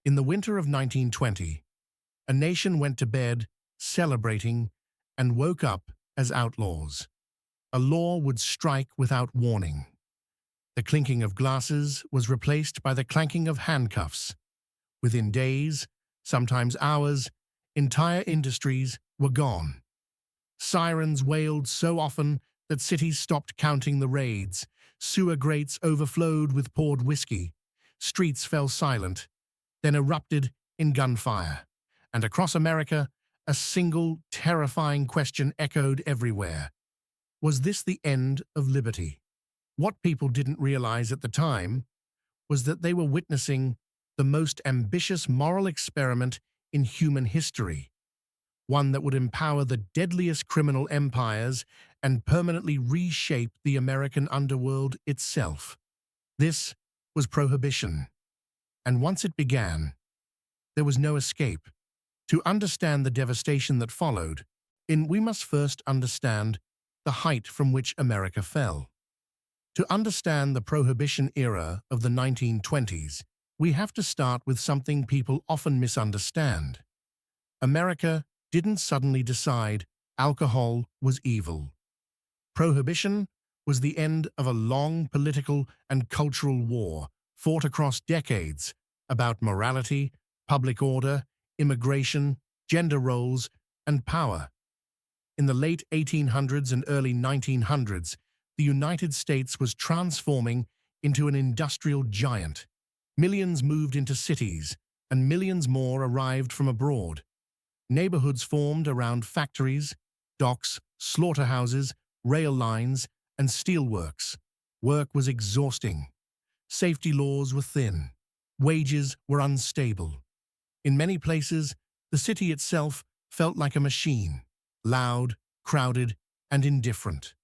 In the winter of 1920, a nation went to bed celebrating and woke up as outlaws. A law would strike without warning. The clinking of glasses was replaced by the clanking of handcuffs. Within days, sometimes hours, entire industries were gone. Sirens wailed so often that cities stopped counting the raids. Sewer grates overflowed with poured whiskey. Streets fell silent, then erupted in gunfire. And across America, a single terrifying question echoed everywhere. Was this the end of liberty? What people didn't realize at the time was that they were witnessing the most ambitious moral experiment in human history, one that would empower the deadliest criminal empires and permanently reshape the American underworld itself. This was Prohibition. And once it began, there was no escape. To understand the devastation that followed, we must first understand the height from which America fell. To understand the Prohibition era of the 1920s, we have to start with something people often misunderstand. America didn't suddenly decide alcohol was evil. Prohibition was the end of a long political and cultural war fought across decades about morality, public order, immigration, gender roles, and power. In the late 1800s and early 1900s, the United States was transforming into an industrial giant. Millions moved into cities, and millions more arrived from abroad. Neighborhoods formed around factories, docks, slaughterhouses, rail lines, and steelworks. Work was exhausting. Safety laws were thin. Wages were unstable. In many places, the city itself felt like a machine, loud, crowded, and indifferent.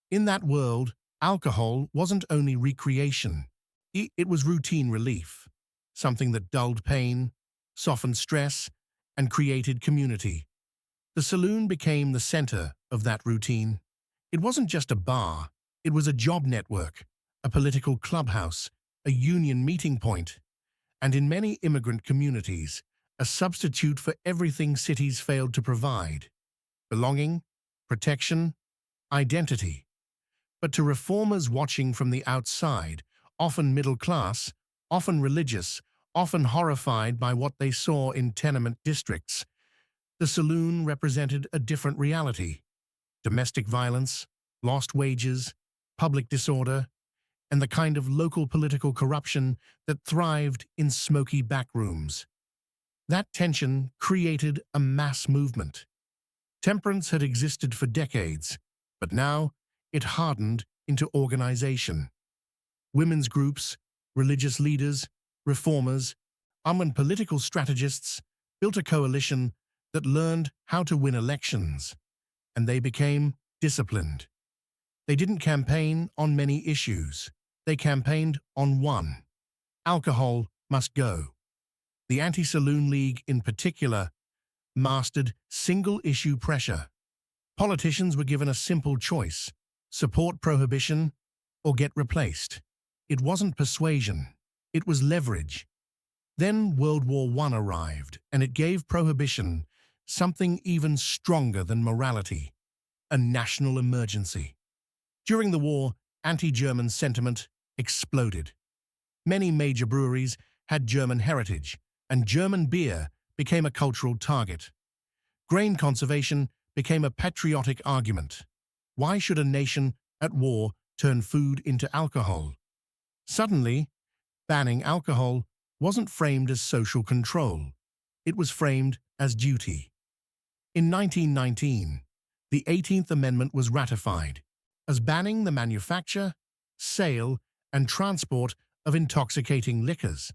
In that world, alcohol wasn't only recreation. It was routine relief, something that dulled pain, softened stress, and created community. The saloon became the center of that routine. It wasn't just a bar, it was a job network, a political clubhouse, a union meeting point, and in many immigrant communities, a substitute for everything cities failed to provide: belonging, protection, identity. But to reformers watching from the outside, often middle class, often religious, often horrified by what they saw in tenement districts, the saloon represented a different reality: domestic violence, lost wages, public disorder, and the kind of local political corruption that thrived in smoky backrooms. That tension created a mass movement. Temperance had existed for decades, but now it hardened into organization. Women's groups, religious leaders, reformers, and political strategists built a coalition that learned how to win elections, and they became disciplined. They didn't campaign on many issues. They campaigned on one: alcohol must go. The Anti-Saloon League, in particular, mastered single-issue pressure. Politicians were given a simple choice: support prohibition or get replaced. It wasn't persuasion, it was leverage. Then World War I arrived, and it gave prohibition something even stronger than morality: a national emergency. During the war, anti-German sentiment exploded. Many major breweries had German heritage, and German beer became a cultural target. Grain conservation became a patriotic argument. Why should a nation at war turn food into alcohol? Suddenly, banning alcohol wasn't framed as social control. It was framed as duty. In 1919, the 18th Amendment was ratified as banning the manufacture, sale, and transport of intoxicating liquors.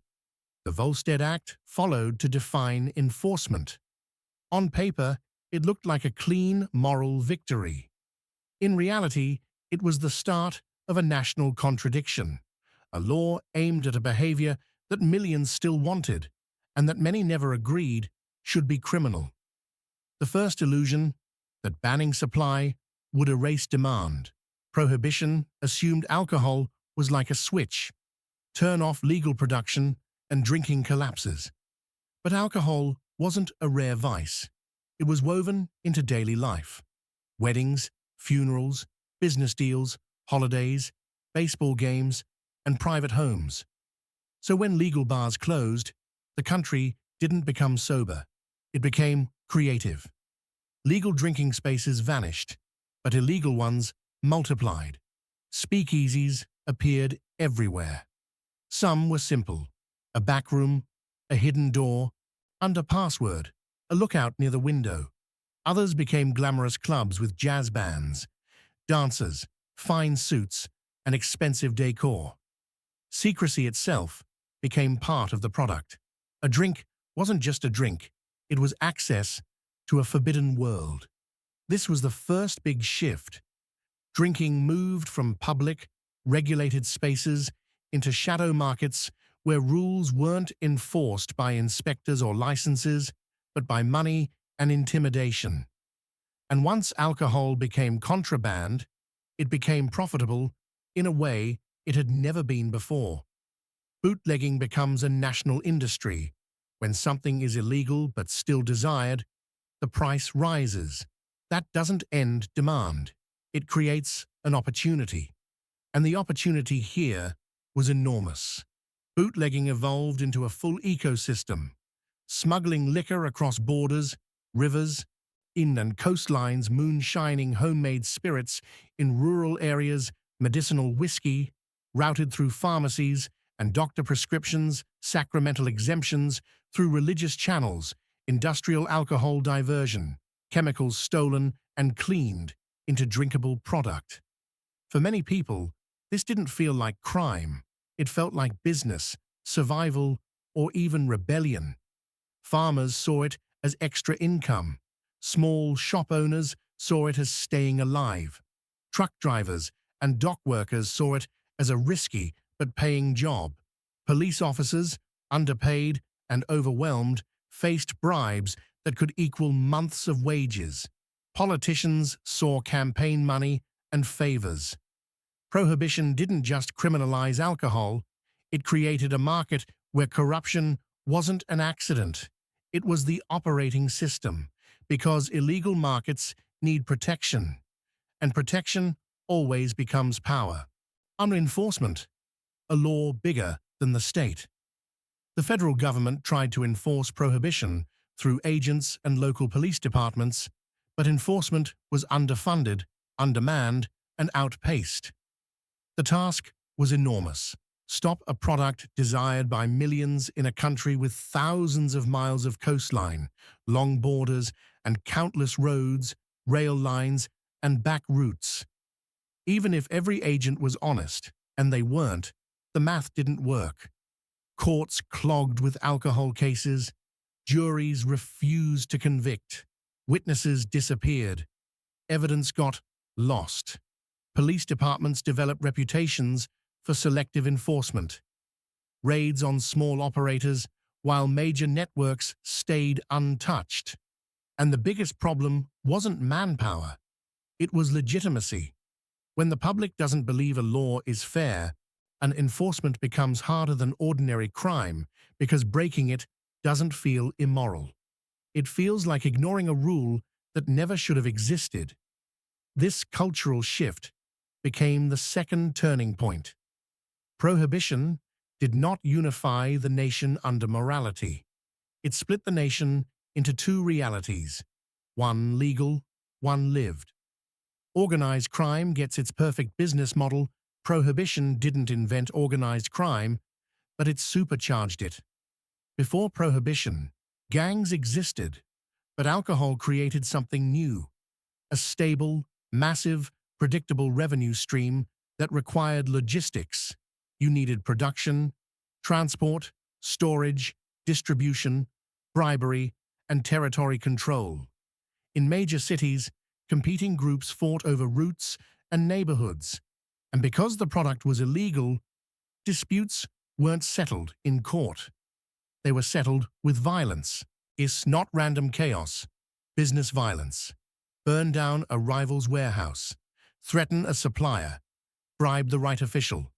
The Volstead Act followed to define enforcement. On paper, it looked like a clean moral victory. In reality, it was the start of a national contradiction, a law aimed at a behavior that millions still wanted, and that many never agreed should be criminal. The first illusion, that banning supply would erase demand. Prohibition assumed alcohol was like a switch: turn off legal production and drinking collapses. But alcohol wasn't a rare vice. It was woven into daily life. Weddings, funerals, business deals, holidays, baseball games, and private homes. So when legal bars closed, the country didn't become sober. It became creative. Legal drinking spaces vanished, but illegal ones multiplied. Speakeasies appeared everywhere. Some were simple: a back room, a hidden door, under password, a lookout near the window. Others became glamorous clubs with jazz bands, dancers, fine suits, and expensive decor. Secrecy itself became part of the product. A drink wasn't just a drink, it was access to a forbidden world. This was the first big shift. Drinking moved from public, regulated spaces into shadow markets where rules weren't enforced by inspectors or licenses, but by money and intimidation. And once alcohol became contraband, it became profitable in a way it had never been before. Bootlegging becomes a national industry. When something is illegal but still desired, the price rises. That doesn't end demand. It creates an opportunity. And the opportunity here was enormous. Bootlegging evolved into a full ecosystem, smuggling liquor across borders, rivers, inland coastlines, moonshining homemade spirits in rural areas, medicinal whiskey, routed through pharmacies and doctor prescriptions, sacramental exemptions, through religious channels, industrial alcohol diversion, chemicals stolen and cleaned into drinkable product. For many people, this didn't feel like crime. It felt like business, survival, or even rebellion. Farmers saw it as extra income. Small shop owners saw it as staying alive. Truck drivers and dock workers saw it as a risky but paying job. Police officers, underpaid and overwhelmed, faced bribes that could equal months of wages. Politicians saw campaign money and favors. Prohibition didn't just criminalize alcohol, it created a market where corruption wasn't an accident. It was the operating system, because illegal markets need protection, and protection always becomes power. Unenforcement, a law bigger than the state. The federal government tried to enforce prohibition through agents and local police departments, but enforcement was underfunded, undermanned, and outpaced. The task was enormous. Stop a product desired by millions in a country with thousands of miles of coastline, long borders, and countless roads, rail lines, and back routes. Even if every agent was honest, and they weren't, the math didn't work. Courts clogged with alcohol cases, juries refused to convict, witnesses disappeared, evidence got lost. Police departments developed reputations for selective enforcement, raids on small operators while major networks stayed untouched. And the biggest problem wasn't manpower, it was legitimacy. When the public doesn't believe a law is fair, and enforcement becomes harder than ordinary crime because breaking it doesn't feel immoral. It feels like ignoring a rule that never should have existed. This cultural shift became the second turning point. Prohibition did not unify the nation under morality. It split the nation into two realities, one legal, one lived. Organized crime gets its perfect business model. Prohibition didn't invent organized crime, but it supercharged it. Before Prohibition, gangs existed, but alcohol created something new, a stable, massive, predictable revenue stream that required logistics. You needed production, transport, storage, distribution, bribery, and territory control. In major cities, competing groups fought over routes and neighborhoods, and because the product was illegal, disputes weren't settled in court. They were settled with violence. It's not random chaos, business violence. Burn down a rival's warehouse, threaten a supplier, bribe the right official,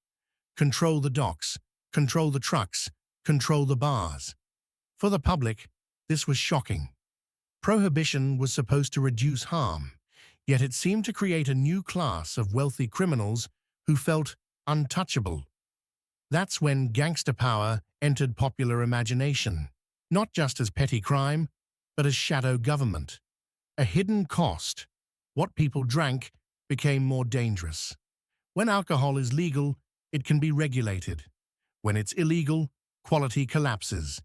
control the docks, control the trucks, control the bars. For the public, this was shocking. Prohibition was supposed to reduce harm, yet it seemed to create a new class of wealthy criminals who felt untouchable. That's when gangster power entered popular imagination, not just as petty crime, but as shadow government. A hidden cost. What people drank became more dangerous. When alcohol is legal, it can be regulated. When it's illegal, quality collapses.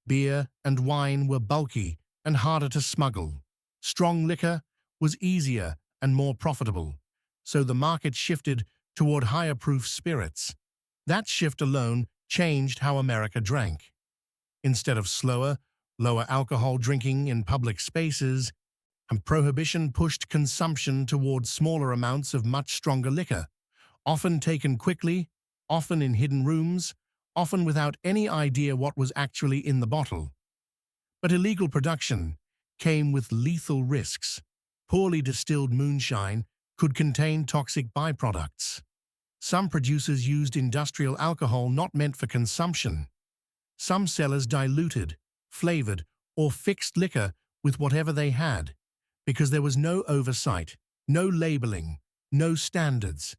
Beer and wine were bulky and harder to smuggle. Strong liquor was easier and more profitable, so the market shifted toward higher-proof spirits. That shift alone changed how America drank. Instead of slower, lower alcohol drinking in public spaces, and Prohibition pushed consumption toward smaller amounts of much stronger liquor, often taken quickly, often in hidden rooms, often without any idea what was actually in the bottle. But illegal production came with lethal risks. Poorly distilled moonshine could contain toxic byproducts. Some producers used industrial alcohol not meant for consumption. Some sellers diluted, flavored, or fixed liquor with whatever they had, because there was no oversight, no labeling, no standards.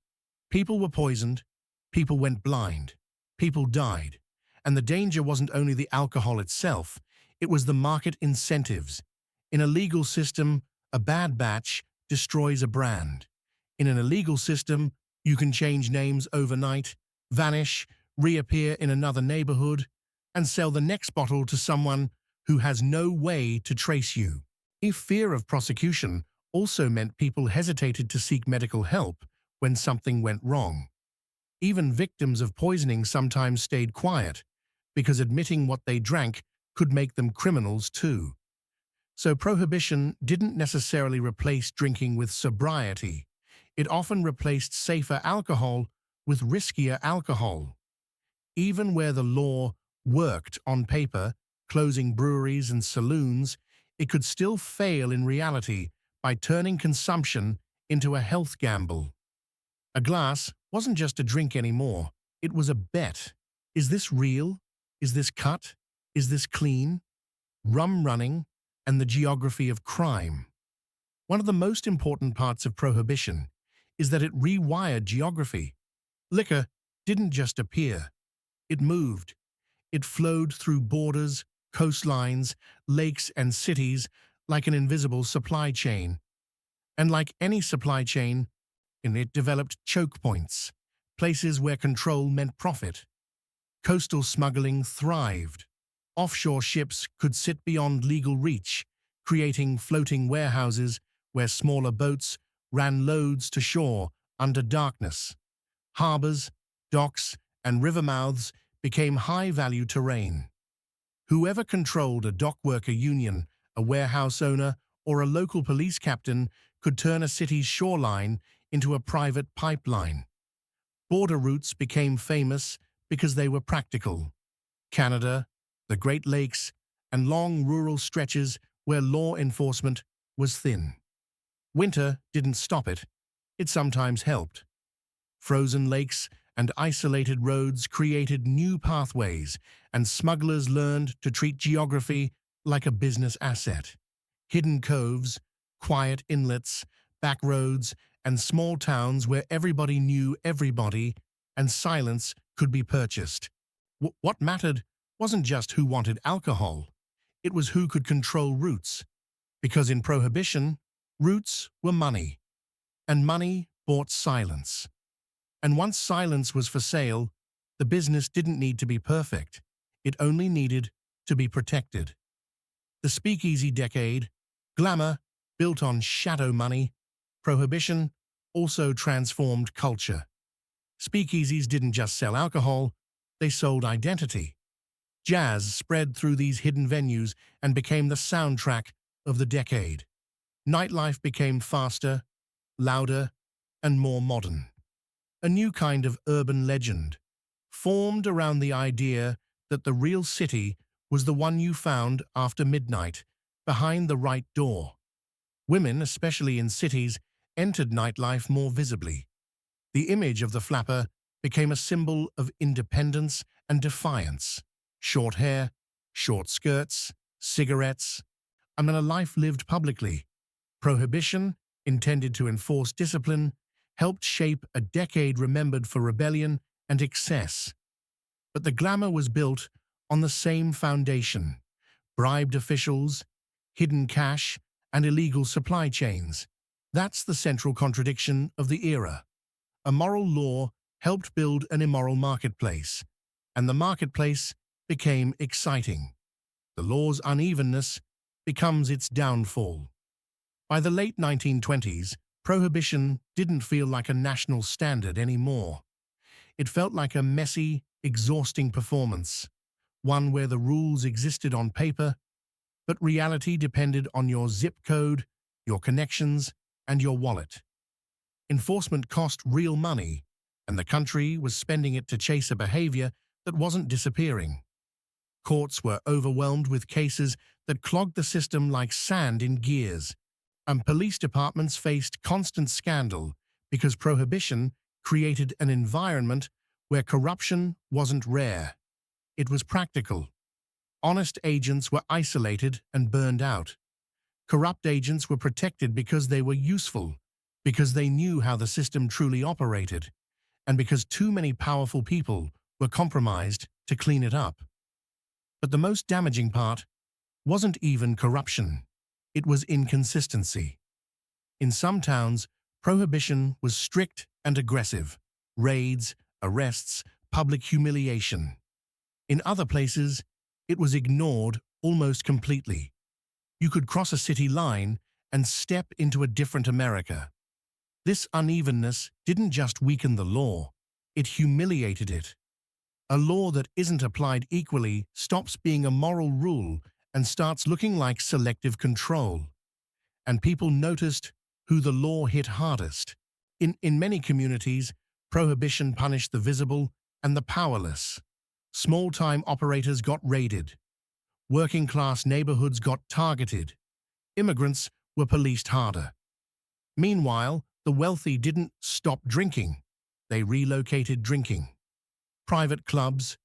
People were poisoned, people went blind, people died. And the danger wasn't only the alcohol itself, it was the market incentives. In a legal system, a bad batch destroys a brand. In an illegal system, you can change names overnight, vanish, reappear in another neighborhood, and sell the next bottle to someone who has no way to trace you. If fear of prosecution also meant people hesitated to seek medical help when something went wrong. Even victims of poisoning sometimes stayed quiet, because admitting what they drank could make them criminals too. So Prohibition didn't necessarily replace drinking with sobriety. It often replaced safer alcohol with riskier alcohol. Even where the law worked on paper, closing breweries and saloons, it could still fail in reality by turning consumption into a health gamble. A glass wasn't just a drink anymore, it was a bet. Is this real? Is this cut? Is this clean? Rum running and the geography of crime. One of the most important parts of Prohibition is that it rewired geography. Liquor didn't just appear, it moved. It flowed through borders, coastlines, lakes, and cities like an invisible supply chain. And like any supply chain, it developed choke points, places where control meant profit. Coastal smuggling thrived. Offshore ships could sit beyond legal reach, creating floating warehouses where smaller boats ran loads to shore under darkness. Harbors, docks, and river mouths became high-value terrain. Whoever controlled a dockworker union, a warehouse owner, or a local police captain could turn a city's shoreline into a private pipeline. Border routes became famous because they were practical. Canada, the Great Lakes, and long rural stretches where law enforcement was thin. Winter didn't stop it, it sometimes helped. Frozen lakes and isolated roads created new pathways, and smugglers learned to treat geography like a business asset. Hidden coves, quiet inlets, back roads, and small towns where everybody knew everybody, and silence could be purchased. What mattered wasn't just who wanted alcohol, it was who could control routes. Because in Prohibition, routes were money, and money bought silence. And once silence was for sale, the business didn't need to be perfect. It only needed to be protected. The Speakeasy decade, glamour built on shadow money, Prohibition also transformed culture. Speakeasies didn't just sell alcohol, they sold identity. Jazz spread through these hidden venues and became the soundtrack of the decade. Nightlife became faster, louder, and more modern. A new kind of urban legend, formed around the idea that the real city was the one you found after midnight, behind the right door. Women, especially in cities, entered nightlife more visibly. The image of the flapper became a symbol of independence and defiance. Short hair, short skirts, cigarettes, and a life lived publicly. Prohibition, intended to enforce discipline, helped shape a decade remembered for rebellion and excess. But the glamour was built on the same foundation: bribed officials, hidden cash, and illegal supply chains. That's the central contradiction of the era. A moral law helped build an immoral marketplace, and the marketplace became exciting. The law's unevenness becomes its downfall. By the late 1920s, prohibition didn't feel like a national standard anymore. It felt like a messy, exhausting performance, one where the rules existed on paper, but reality depended on your zip code, your connections, and your wallet. Enforcement cost real money, and the country was spending it to chase a behavior that wasn't disappearing. Courts were overwhelmed with cases that clogged the system like sand in gears, and police departments faced constant scandal because prohibition created an environment where corruption wasn't rare. It was practical. Honest agents were isolated and burned out. Corrupt agents were protected because they were useful, because they knew how the system truly operated, and because too many powerful people were compromised to clean it up. But the most damaging part wasn't even corruption. It was inconsistency. In some towns, prohibition was strict and aggressive: raids, arrests, public humiliation. In other places, it was ignored almost completely. You could cross a city line and step into a different America. This unevenness didn't just weaken the law, it humiliated it. A law that isn't applied equally stops being a moral rule and starts looking like selective control. And people noticed who the law hit hardest. In many communities, prohibition punished the visible and the powerless. Small-time operators got raided. Working-class neighborhoods got targeted. Immigrants were policed harder. Meanwhile, the wealthy didn't stop drinking. They relocated drinking. Private clubs,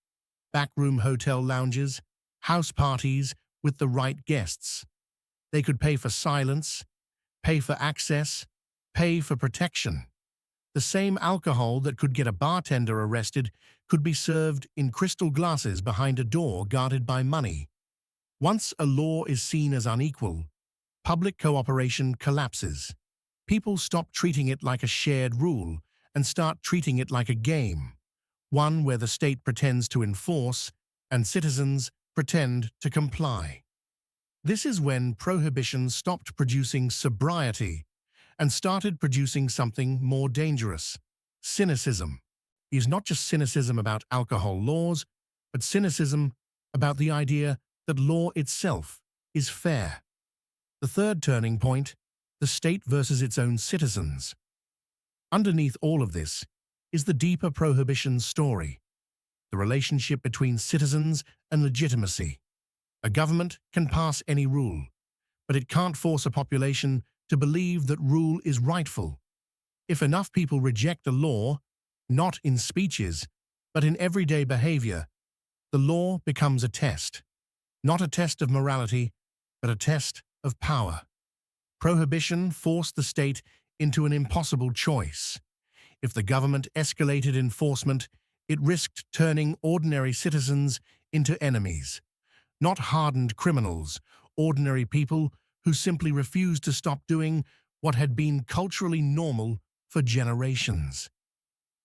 backroom hotel lounges, house parties with the right guests. They could pay for silence, pay for access, pay for protection. The same alcohol that could get a bartender arrested could be served in crystal glasses behind a door guarded by money. Once a law is seen as unequal, public cooperation collapses. People stop treating it like a shared rule and start treating it like a game, one where the state pretends to enforce and citizens pretend to comply. This is when prohibition stopped producing sobriety and started producing something more dangerous: cynicism. It is not just cynicism about alcohol laws, but cynicism about the idea that law itself is fair. The third turning point: the state versus its own citizens. Underneath all of this is the deeper prohibition story: the relationship between citizens and legitimacy. A government can pass any rule, but it can't force a population to believe that rule is rightful. If enough people reject a law, not in speeches, but in everyday behavior, the law becomes a test. Not a test of morality, but a test of power. Prohibition forced the state into an impossible choice. If the government escalated enforcement, it risked turning ordinary citizens into enemies. Not hardened criminals, ordinary people who simply refused to stop doing what had been culturally normal for generations.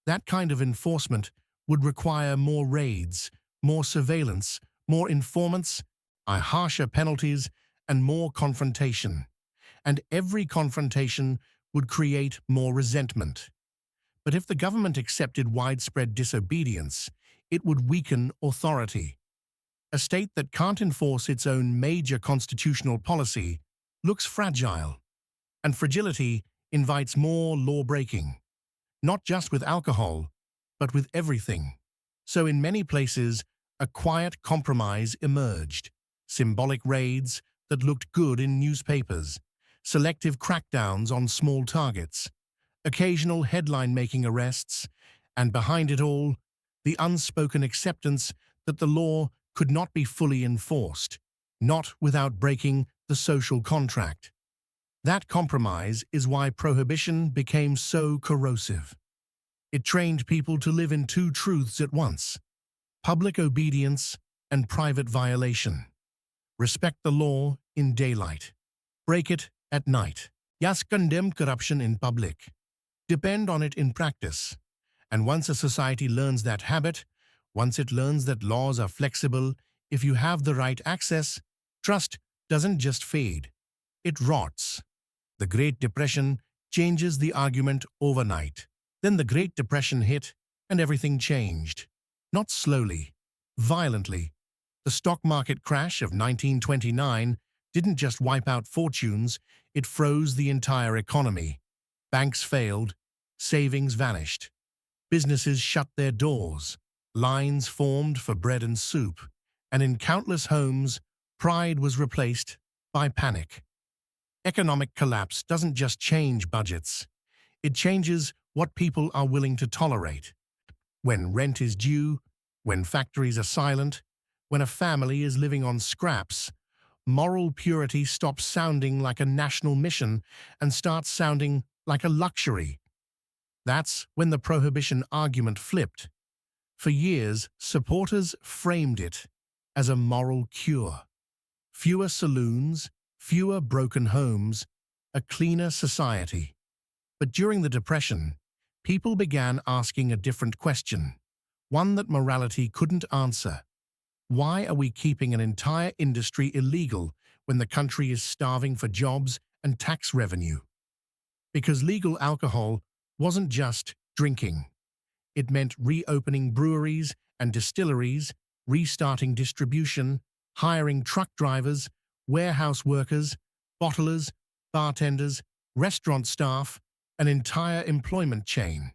That kind of enforcement would require more raids, more surveillance, more informants, harsher penalties, and more confrontation. And every confrontation would create more resentment. But if the government accepted widespread disobedience, it would weaken authority. A state that can't enforce its own major constitutional policy looks fragile, and fragility invites more law-breaking, not just with alcohol, but with everything. So in many places, a quiet compromise emerged: symbolic raids that looked good in newspapers, selective crackdowns on small targets, occasional headline-making arrests, and behind it all, the unspoken acceptance that the law could not be fully enforced, not without breaking the social contract. That compromise is why prohibition became so corrosive. It trained people to live in two truths at once: public obedience and private violation. Respect the law in daylight. Break it at night. Yes, condemn corruption in public. Depend on it in practice. And once a society learns that habit, once it learns that laws are flexible, if you have the right access, trust doesn't just fade, it rots. The Great Depression changes the argument overnight. Then the Great Depression hit, and everything changed. Not slowly, violently. The stock market crash of 1929 didn't just wipe out fortunes, it froze the entire economy. Banks failed, savings vanished. Businesses shut their doors, lines formed for bread and soup, and in countless homes, pride was replaced by panic. Economic collapse doesn't just change budgets, it changes what people are willing to tolerate. When rent is due, when factories are silent, when a family is living on scraps, moral purity stops sounding like a national mission and starts sounding like a luxury. That's when the prohibition argument flipped. For years, supporters framed it as a moral cure. Fewer saloons, fewer broken homes, a cleaner society. But during the Depression, people began asking a different question, one that morality couldn't answer. Why are we keeping an entire industry illegal when the country is starving for jobs and tax revenue? Because legal alcohol wasn't just drinking. It meant reopening breweries and distilleries, restarting distribution, hiring truck drivers, warehouse workers, bottlers, bartenders, restaurant staff, an entire employment chain.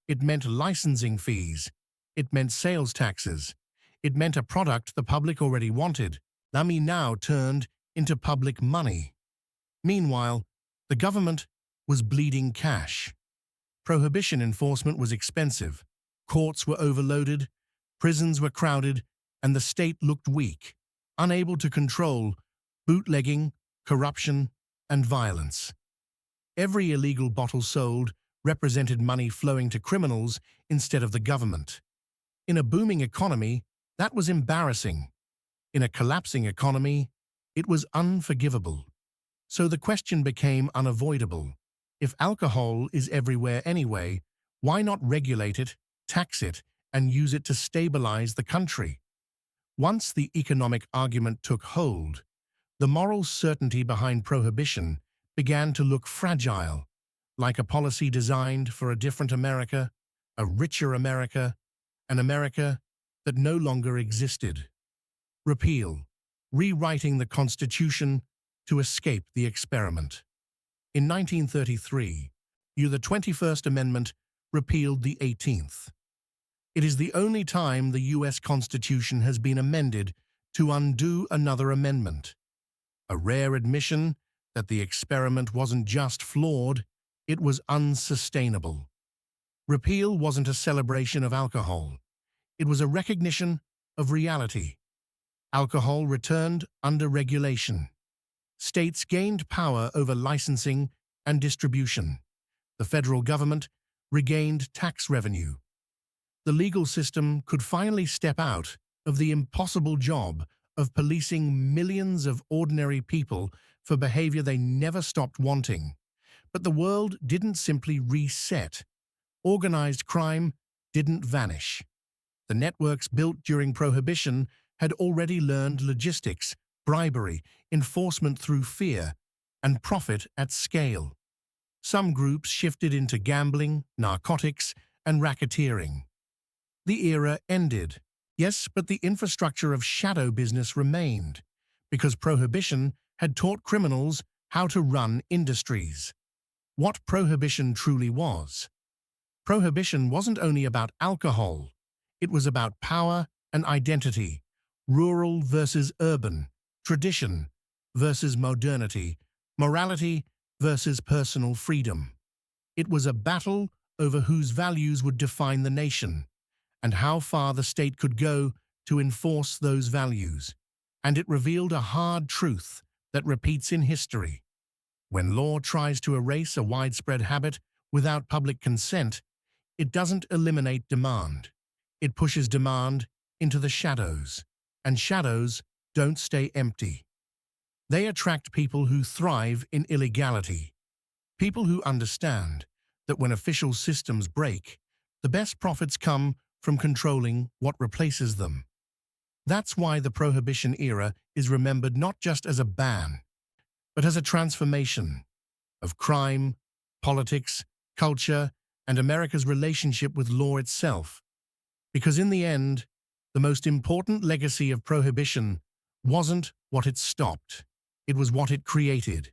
It meant licensing fees. It meant sales taxes. It meant a product the public already wanted, Lummy now turned into public money. Meanwhile, the government was bleeding cash. Prohibition enforcement was expensive, courts were overloaded, prisons were crowded, and the state looked weak, unable to control bootlegging, corruption, and violence. Every illegal bottle sold represented money flowing to criminals instead of the government. In a booming economy, that was embarrassing. In a collapsing economy, it was unforgivable. So the question became unavoidable. If alcohol is everywhere anyway, why not regulate it, tax it, and use it to stabilize the country? Once the economic argument took hold, the moral certainty behind prohibition began to look fragile, like a policy designed for a different America, a richer America, an America that no longer existed. Repeal, rewriting the Constitution to escape the experiment. In 1933, the 21st Amendment repealed the 18th. It is the only time the U.S. Constitution has been amended to undo another amendment. A rare admission that the experiment wasn't just flawed, it was unsustainable. Repeal wasn't a celebration of alcohol. It was a recognition of reality. Alcohol returned under regulation. States gained power over licensing and distribution. The federal government regained tax revenue. The legal system could finally step out of the impossible job of policing millions of ordinary people for behavior they never stopped wanting. But the world didn't simply reset. Organized crime didn't vanish. The networks built during Prohibition had already learned logistics, bribery, enforcement through fear, and profit at scale. Some groups shifted into gambling, narcotics, and racketeering. The era ended, yes, but the infrastructure of shadow business remained, because Prohibition had taught criminals how to run industries. What Prohibition truly was. Prohibition wasn't only about alcohol. It was about power and identity, rural versus urban, tradition versus modernity, morality versus personal freedom. It was a battle over whose values would define the nation, and how far the state could go to enforce those values, and it revealed a hard truth that repeats in history. When law tries to erase a widespread habit without public consent, it doesn't eliminate demand. It pushes demand into the shadows, and shadows don't stay empty. They attract people who thrive in illegality, people who understand that when official systems break, the best profits come from controlling what replaces them. That's why the Prohibition era is remembered not just as a ban, but as a transformation of crime, politics, culture, and America's relationship with law itself. Because in the end, the most important legacy of Prohibition wasn't what it stopped, it was what it created.